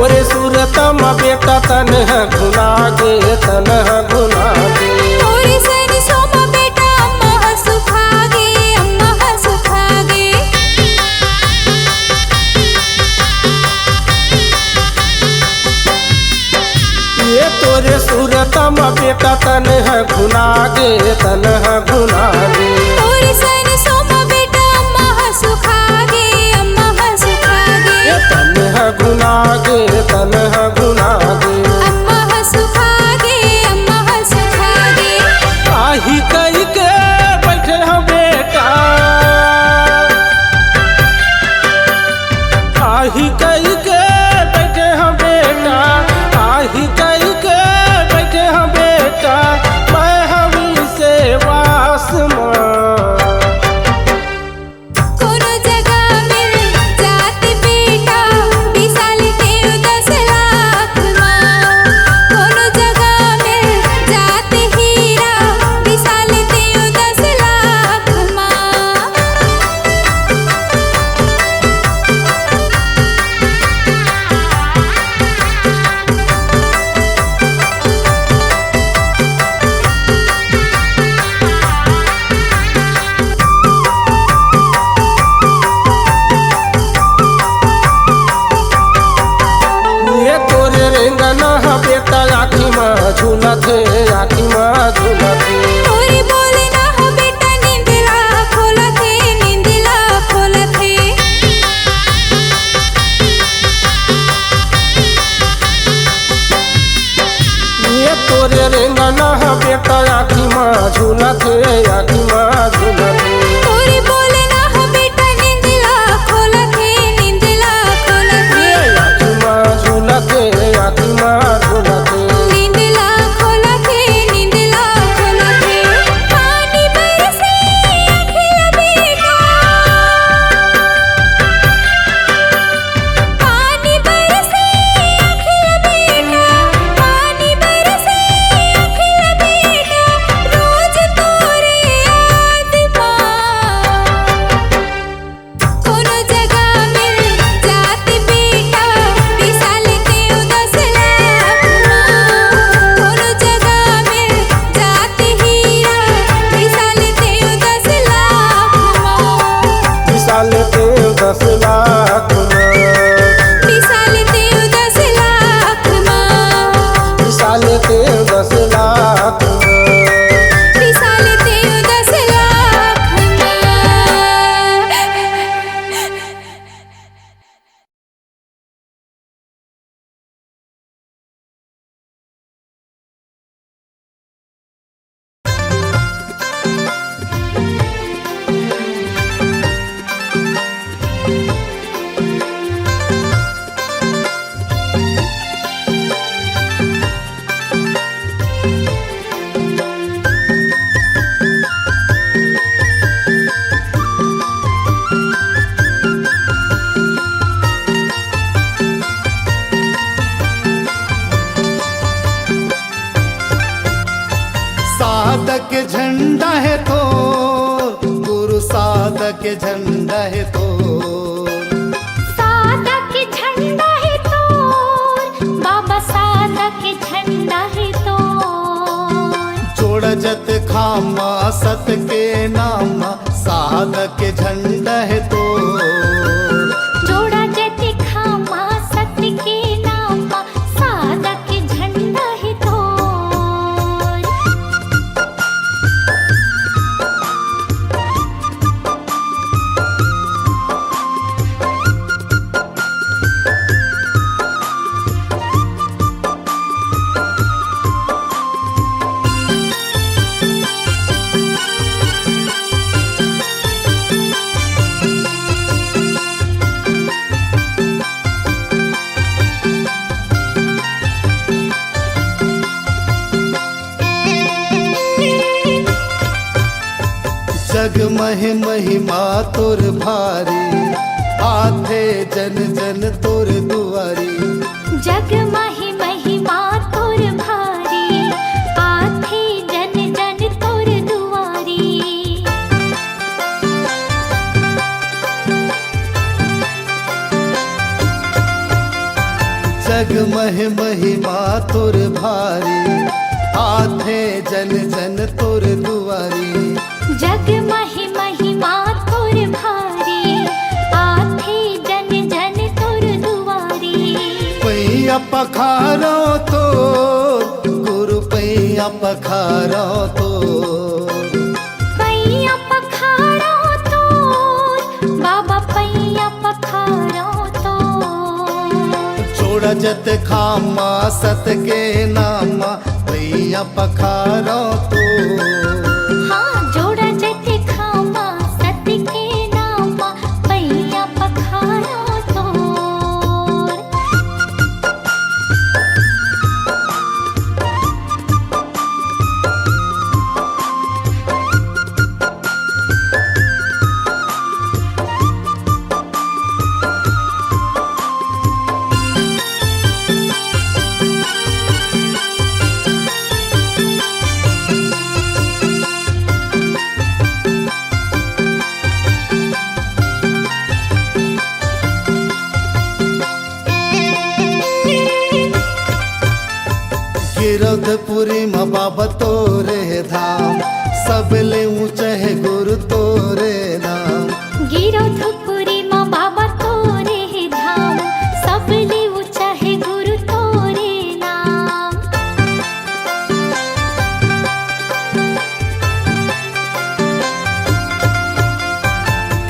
तोरे सूरतम बेटा तनह घुना गे तनह घुना गे तोरे सन सोमा बेटा अम्मा सुखागे अम्मा सुखागे ये तोरे सूरतम बेटा तनह घुना गे तनह घुना गे तोरे सन सोमा बेटा अम्मा सुखागे अम्मा सुखागे तनह घुना गे तनह घुना गे अम्मा सुखागे अम्मा सुखागे आही कई के बैठे हैं बेटा आही कई के बैठे हैं बेटा आही कई के बैठे हैं बेटा मैं हमी से वास कोनो जगह मिल जात बेटा विशाल देव 10 लाख माँ कोनो जगह मिल जात हीरा विशाल देव 10 लाख माँ ये तोरे रेंगना बेटा आखी माँ झूलत है आखी माँ झूलत है तोरी बोले ना हो बेटा नींदला खोलत है नींदला खोलत है ये तोरे रेंगना बेटा आखी माँ झूलत है आखी माँ झूलत है तोरी बोले ना हो बेटा नींदला खोलत है नींदला खोलत है आखी माँ झूलत है आखी माँ झूलत है नींदला खोलत है नींदला खोलत है पानी बरसे अखिल बेटा पानी बरसे अखिल बेटा पानी बरसे अखिल बेटा रोज तोरे याद कोनो जगह मिल जात बेटा विशाल देव 10 लाख माँ कोनो जगह मिल जात हीरा विशाल देव 10 लाख माँ विशाल देव 10 लाख माँ विशाल देव 10 लाख माँ विशाल देव 10 लाख माँ विशाल देव 10 लाख माँ साधक झंडा है तो गुरु साधक झंडा है तो साधक झंडा है तो बाबा साधक झंडा है तो जोड़ जत खामा सत के नाम साधक झंडा है तो जोड़ा जति खामा सत्य के नाम साधक झंडा है तो जग महि महिमा तोर भारी आथे जन जन तोर दुआरी जग माही महिमा तोर भारी आथे जन जन तोर दुआरी जग जग मह महिमा तुर भारी, आथे जन जन तुर दुआरी। जग महि महिमा तुर भारी, आथे जन जन तुर दुआरी। पैया पखारो तो गुरु पैया पखारो तो, पैया पखारो तो बाबा पैया पखारो तो। जोड़ा जत खामा सत के नामा, पैया पखारो तो। हाँ जोड़ा जत खामा सत के नामा, पैया पखारो तो। गिरधपुरी माँ बाबा तोरे धाम, सबले ऊंचे है गुरु तोरे नाम। गिरधपुरी माँ बाबा तोरे धाम, सबले ऊंचा है गुरु तोरे नाम।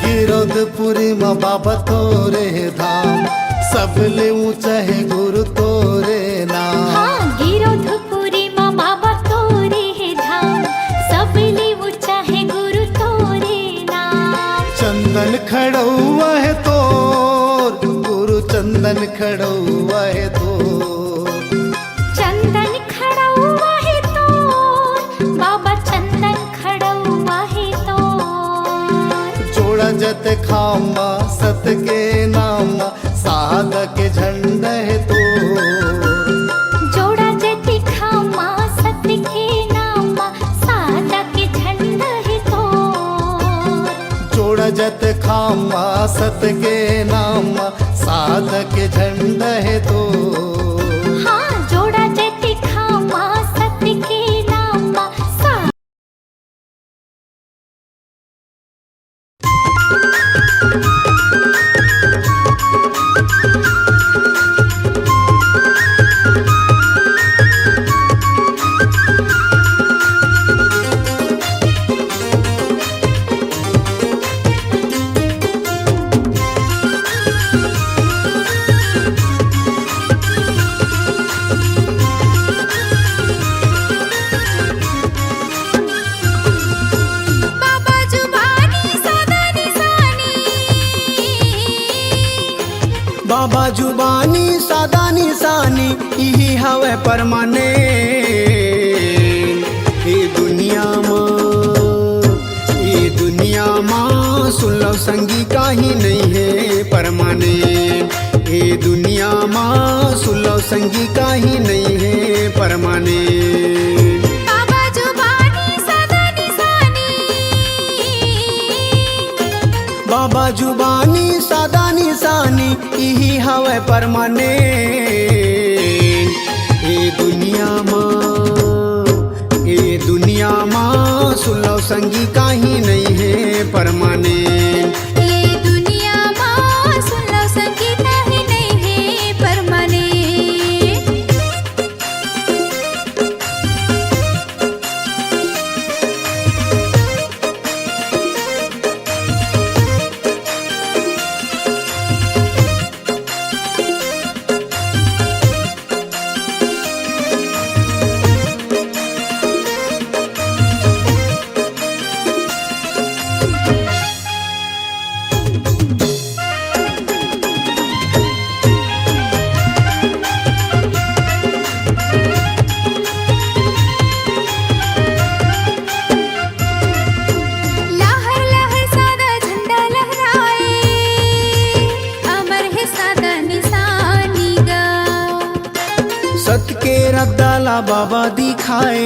गिरधपुरी माँ बाबा तोरे धाम, सबले ऊंचा है गुरु तोरे नाम। हाँ गिरधपुरी माँ बाबा तोरे धाम, सबले ऊंचा है गुरु तोरे नाम। चंदन खड़ौआ है तोर गुरु, चंदन खड़ौआ है तोर। चंदन खड़ा हुआ है तो बाबा, चंदन खड़ा हुआ है तो। जोड़ा जत खामा सत के नामा, साधक झंडा है तो। जोड़ा जत खामा सत के नामा, सादा के झंडा है तो। जोड़ा जत खामा सत के नामा, साधक झंडा है तो। हाँ जोड़ा जत खामा सत के नामा, बाबा जुबानी सदा निशानी। बाबा जुबानी सादा निशानी, यही हवे परमाने। ये दुनिया माँ सुन लो संगी काही नहीं है परमाने। ये दुनिया माँ सुन लो संगी काही नहीं है परमाने। बाबा जुबानी सदा निशानी। बाबा जुबानी सादा निशानी, यही हवे परमाने। ये दुनिया माँ सुन लो संगी काही नहीं है परमाने। ये दुनिया माँ सुन लो संगीत ही नहीं है परमाने। रद्दाला बाबा दिखाए,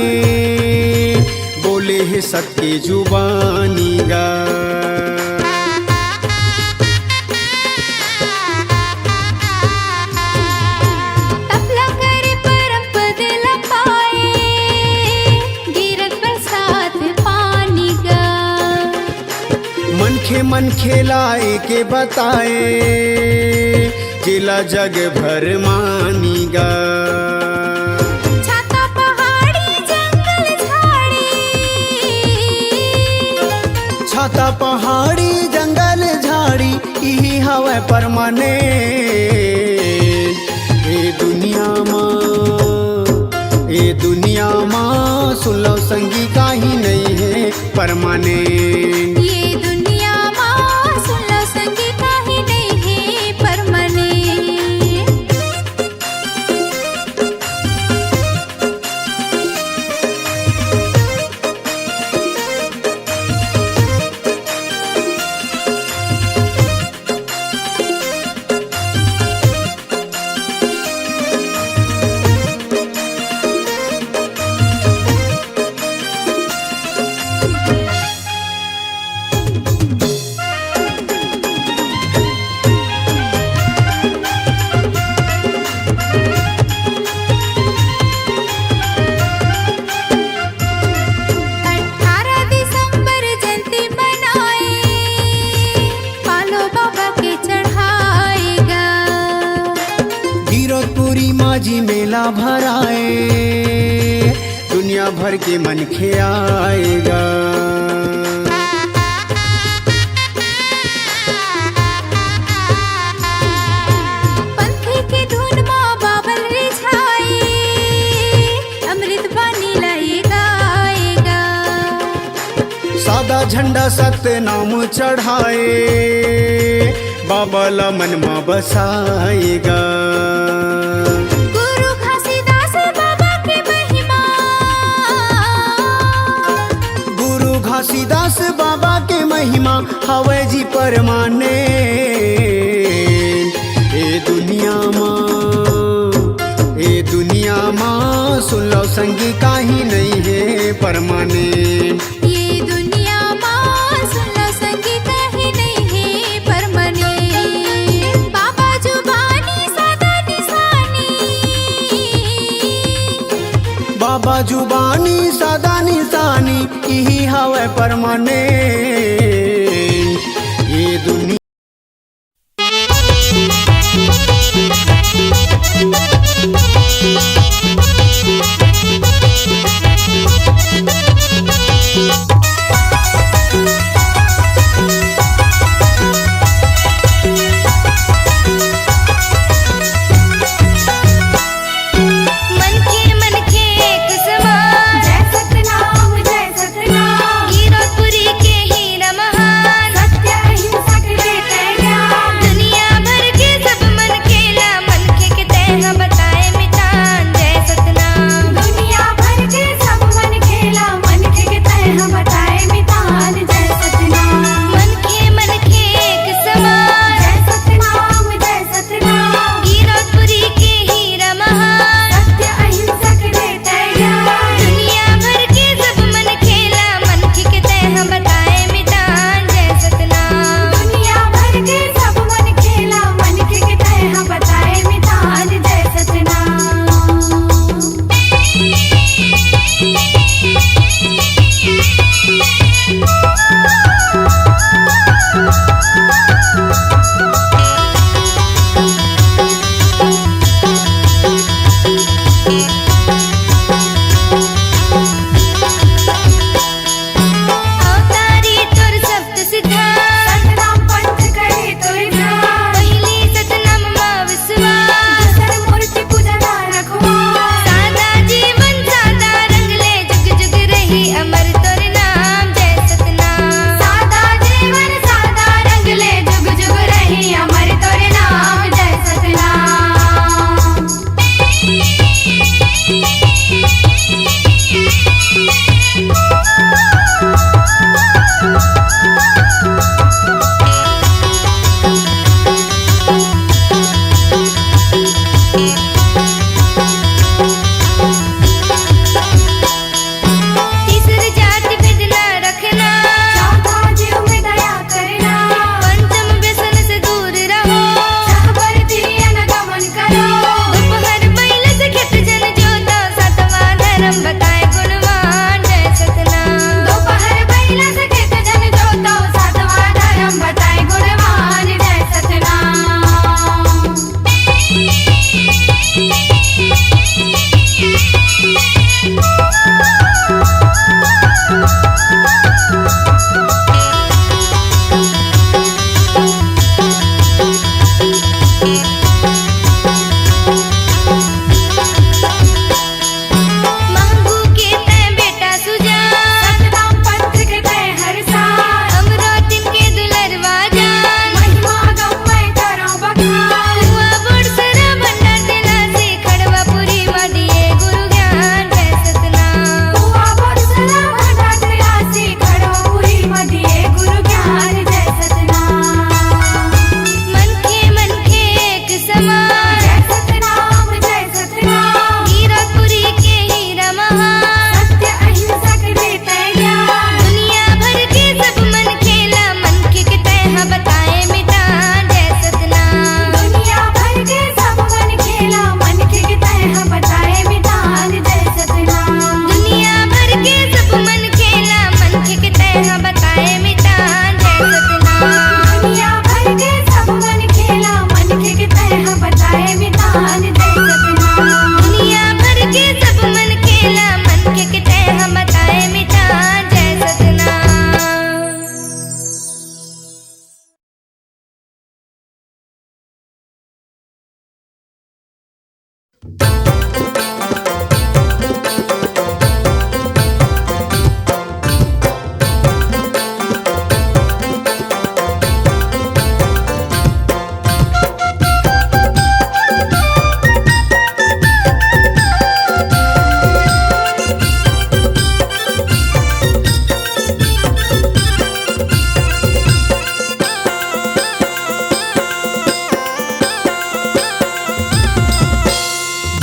बोले है सत्य जुबानी गा। मन खेलाए के बताए जिला जग भर मानीगा। छाता पहाड़ी जंगल झाड़ी, छाता पहाड़ी जंगल झाड़ी यही हवा परमाने। ए दुनिया माँ सुलभ संगी काही नहीं है परमानेंट। ये दुनिया माँ सुलभ संगी काही नहीं है परमानेंट। माझी मेला भराए दुनिया भर के मन खे आएगा। पंथी के धुन माँ बाबल रिझाए अमृत पानी लाई गाएगा। सादा झंडा सत्य नाम चढ़ाए बाबा मन में बसाएगा। घासीदास बाबा के महिमा हवे जी परमाने। ए दुनिया माँ सुन लो संगी काही नहीं है परमानेंट। ये दुनिया माँ सुन लो संगी काही नहीं है परमानेंट। बाबा जुबानी सदा निशानी, बाबा जुबानी सदा निशानी यही हवे परमानेंट। ये दुनिया जय सतनाम गिरपुरी के ही नमः।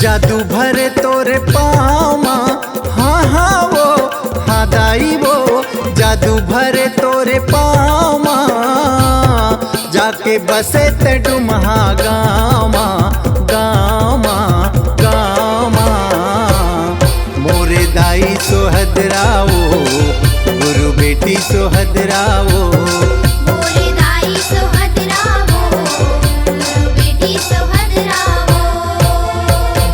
जादू भरे तोरे पामा, हाँ हाँ वो हाँ दाई वो, जादू भरे तोरे पामा, जाके बसे ते डुमहा गामा गामा गामा। मोरे दाई सोहदराओ, गुरु बेटी सोहदराओ, मोरे दाई सोहदरावो, बेटी सोहदरावो।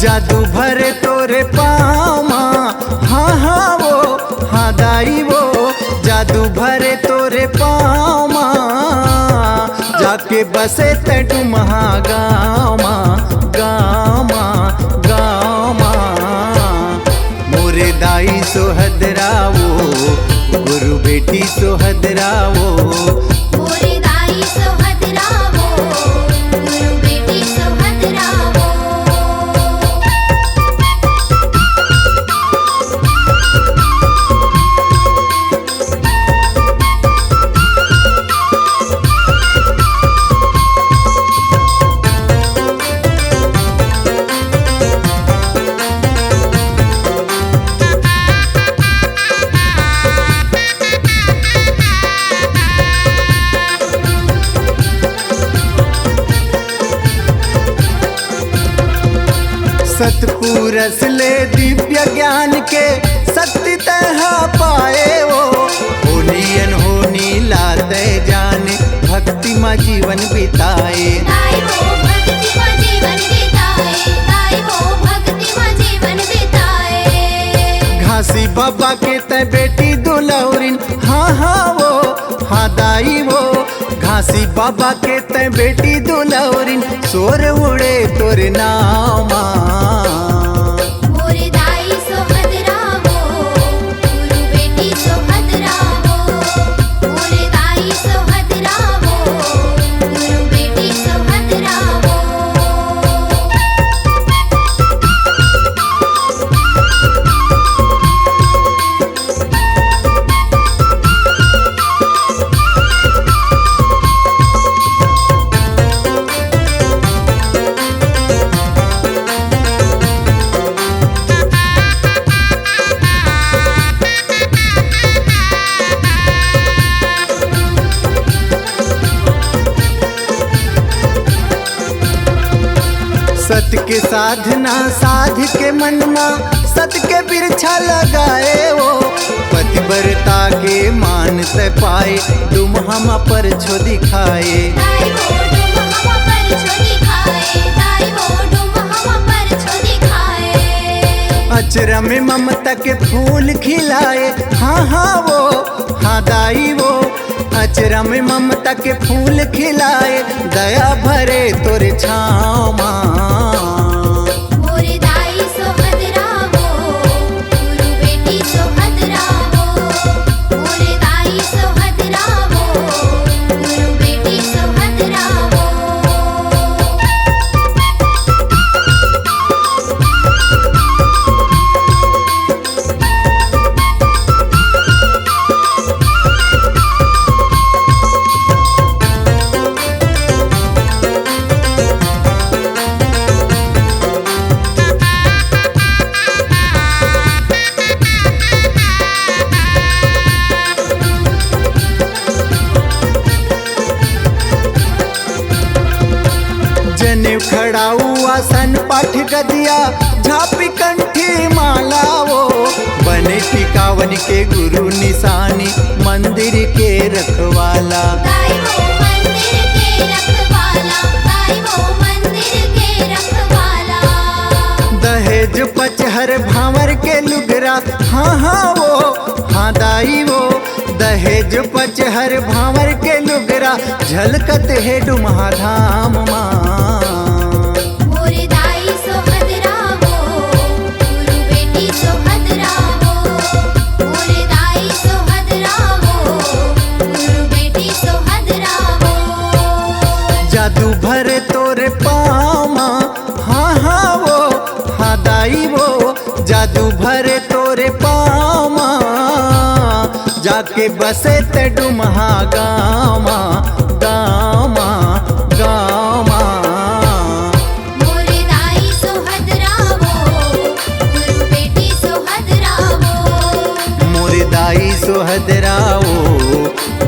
जादू भरे तोरे पामा, हाँ हाँ वो हाँ दाई वो, जादू भरे तोरे पामा, जाके बसे ते डुमहा गामा गामा गामा। मोरे दाई सोहदराओ, गुरु बेटी सोहदराओ, मोरे दाई सोहदरावो, गुरु बेटी सोहदरावो। सतपुरस ले दिव्य ज्ञान के शक्ति तह पाए वो, होनी अनहोनी लाते जाने भक्ति में जीवन बिताए। दाई वो भक्ति में जीवन बिताए, दाई वो भक्ति में जीवन बिताए। घासी बाबा के ते बेटी दुलौरिन, हाँ हाँ वो हाँ दाई वो, घासी बाबा के ते बेटी दुलौरिन, सोर उड़े तोरे नामा। मोरे दाई सोहदरावो, गुरु बेटी सोहदरावो, मोरे दाई सोहदरावो, गुरु बेटी सोहदरावो। सत के साधना साध के मनमा, सत के बिरछा लगाए वो, पतिव्रता के मान ते पाए, तुम हम पर छो दिखाए। दाई वो डुम हम पर छो दिखाए, दाई वो डुम हम पर छो दिखाए। अचरा में ममता के फूल खिलाए, हाँ हाँ वो हाँ दाई वो, अचरा में ममता के फूल खिलाए, दया भरे तोरे छामा। मोरे दाई सोहदरावो, गुरु बेटी सोहदरावो, मोरे दाई सोहदरावो, गुरु बेटी सोहदरावो। जनेऊ खड़ाऊ आसन पाठ गदिया, झापी कंठी माला वो, बने टिकावन के गुरु निशानी, मंदिर के रखवाला। दाई वो मंदिर के रखवाला, दाई वो मंदिर के रखवाला। दहेज पचहर भावर के लुगरा, हाँ हाँ वो हाँ दाई वो, दहेज पचहर भावर के लुगरा, झलकत है डुमहा धाम माँ। मोरे दाई सोहदरावो, गुरु बेटी सोहदरावो, मोरे दाई सोहदरावो, गुरु बेटी सोहदरावो। जादू भरे तोरे पामा, हाँ हाँ वो हाँ दाई वो, जादू भरे तोरे पामा, जाके बसे ते डुमहा गामा गामा गामा। मोरे दाई सोहदरावो,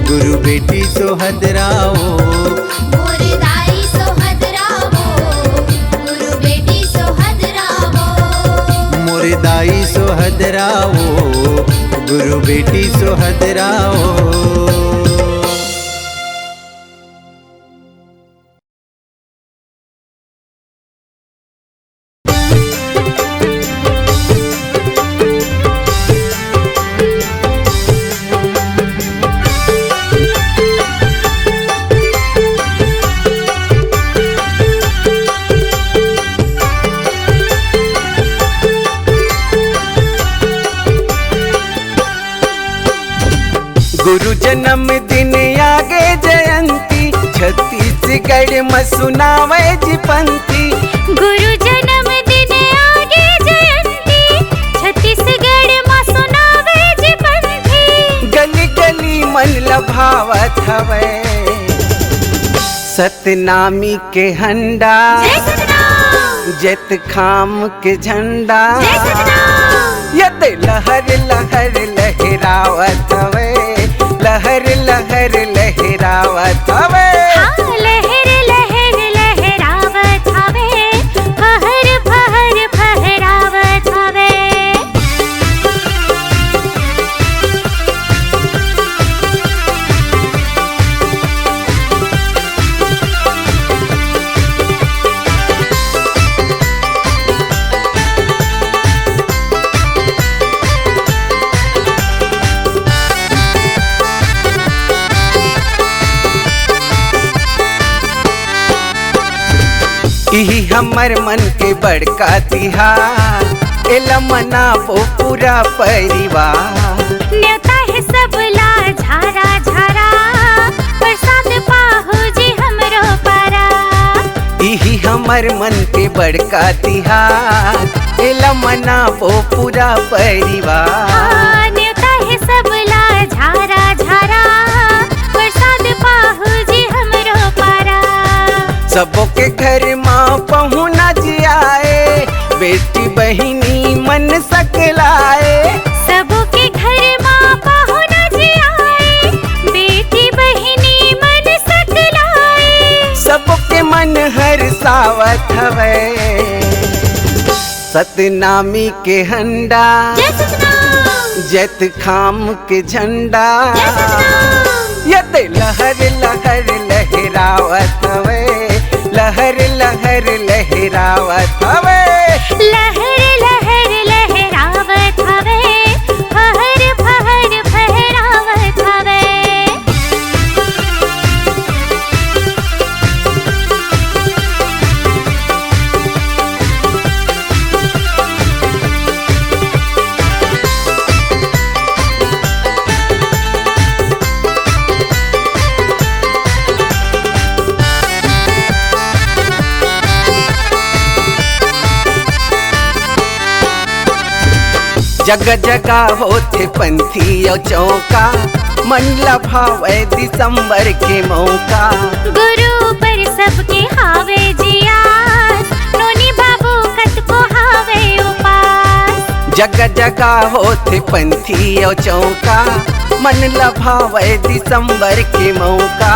गुरु बेटी सोहदराओ मोरदाई सोहदरावो गुरु बेटी सोहदरावो मोरदाई सोहदराओ गुरु बेटी सोहदराओ। गुरु जन्म दिन आगे जयंती छत्तीसगढ़ में सुनावे जी पंथी। गुरु जन्म दिन आगे जयंती छत्तीसगढ़ में सुनावे जी पंथी। गली गली मन लभावत हवे सतनामी के हंडा जय सतनाम जत खाम के झंडा जय सतनाम यत लहर लहर लहरावत हवे लहर लहर लहरावत हवे। हाँ लहर लहर लहरावत हवे फहर फहर फहरावत हवे। यही हमर मन के बड़का तिहार एला मनाबो पूरा परिवार। न्योता है सब ला झारा झारा प्रसाद पाहु जी हमरो पारा। यही हमर मन के बड़का तिहार एला मनाबो पूरा परिवार। हाँ, न्योता है सब ला झारा झारा प्रसाद पाहु जी हमरो पारा। सबों के घर माँ पहुना जियाए बेटी बहिनी मन सकलाए। सबों के घर माँ पहुना जी आए बेटी बहिनी मन सकलाए। सबों के मन हर सावत हवे सतनामी के हंडा जय सतनाम जत खाम के झंडा जय सतनाम यत लहर लहर लहरावत हवे लहर लहर लहरावत हवे। लहर लहर लहरावत हवे फहर फहर फहरावत हवे। जगह जगह होते पंथी और चौका मन लभावे दिसंबर के मौका। गुरु पर सबके हावे जियास नोनी बाबू कत को हावे उपास। जगह जगह होते पंथी और चौका मन लभावे दिसंबर के मौका।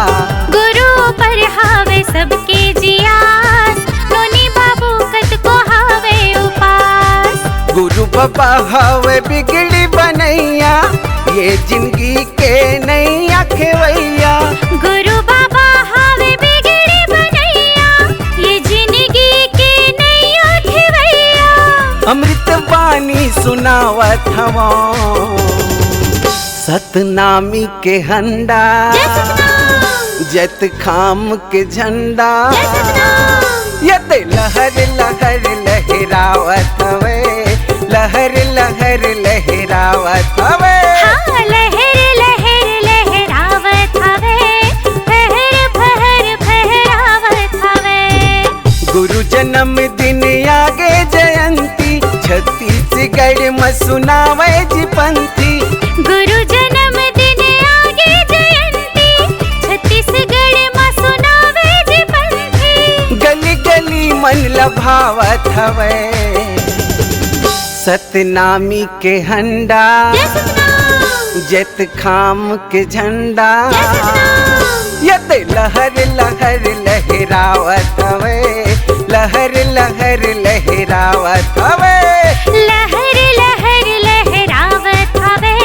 गुरु पर हावे सबके जियास नोनी बाबू कत को हावे उपास। गुरु बाबा हवे बिगड़ी बनैया ये जिंदगी के नैया खेवैया। गुरु बाबा हावे बिगड़ी बनैया ये जिंदगी के नैया खेवैया। अमृत वाणी सुनावत हवा सतनामी के हंडा जय सतनाम जत खाम के झंडा जय सतनाम यत लहर लहर लहरावत हवे लहर लहर लहरावत हवे। हाँ लहर लहर लहरावत हवे फहर फहर फहरावत हवे। गुरु जन्म दिन आगे जयंती छत्तीसगढ़ में सुनावे जी पंथी। गुरु जन्म दिन आगे जयंती छत्तीसगढ़ में सुनावे जी पंथी। गली गली मन लभावत हवे सतनामी के हंडा जय सतनाम पूजत खाम के झंडा यत लहर लहर लहरावत हवे लहर लहर लहरावत हवे लहर लहर लहरावत हवे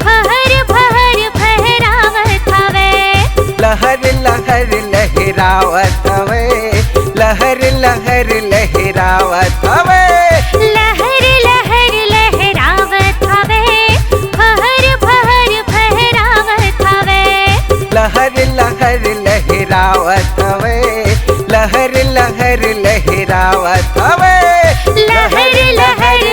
फहर फहर फहरावत हवे लहर लहर लहरावत हवे लहर लहर लहरावत हवे लहर लहर लहरावत हवे फहर फहर फहरावत हवे लहर लहर लहरावत हवे लहर लहर लहरावत हवे लहर लहर